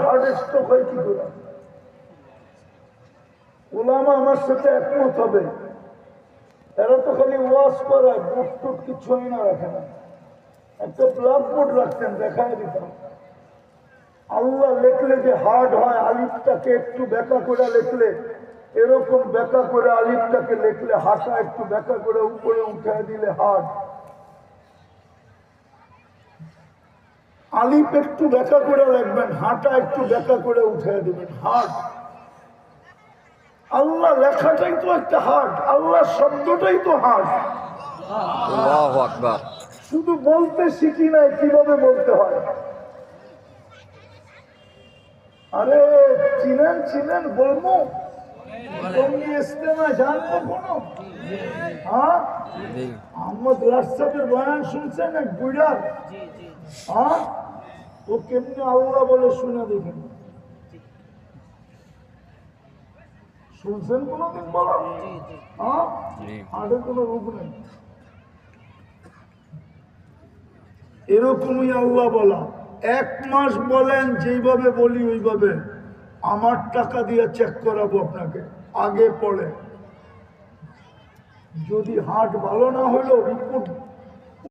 Heart stroke হয় কি করে? ওলামা আমার সাথে একমত হবে। এরা তো খালি ওয়াজ করায়, বোর্ড টোট কিছু হয় না, রাখে না। একটা ব্ল্যাকবোর্ড রাখতেন, দেখায় দিতাম। আল্লাহ লেখলে যে হার্ড হয়, আলিফটাকে একটু ব্যাকা করে লেখলে এরকম ব্যাকা করে, আলিফটাকে লেখলে হাঁটা একটু ব্যাকা করে উপরে উঠায় দিলে হার্ড। আলিফ একটু ব্যাকা করে রাখবেন, হাঁটা একটু ব্যাকা করে উঠায় দিবেন, হার্ড। আল্লাহ লেখাটাই তো একটা হার্ড, আল্লাহ শব্দটাই তো হার্ড। আল্লাহু আকবার। শুধু বলতে শিখি নাই কিভাবে বলতে হয়। আরে চিনেন বলবো তুমি ইস্তেমা জানবো কোনো? হ্যাঁ, আহমদ রাস্তাদের বয়ান শুনছেন এক বুড়ার? হ্যাঁ, ও কেমনি আল্লাহ বলে শুনে দেখেন। শুনছেন কোনদিন বলো? হ্যাঁ, হাড়ে কোনো রূপ নেই। এরকমই আল্লাহ বলা। 1 মাস বলেন, যেইভাবে বলি ওইভাবে। আমার টাকা দিয়ে চেক করাবো আপনাকে, আগে পরে। যদি হার্ট ভালো না হলো রিপোর্ট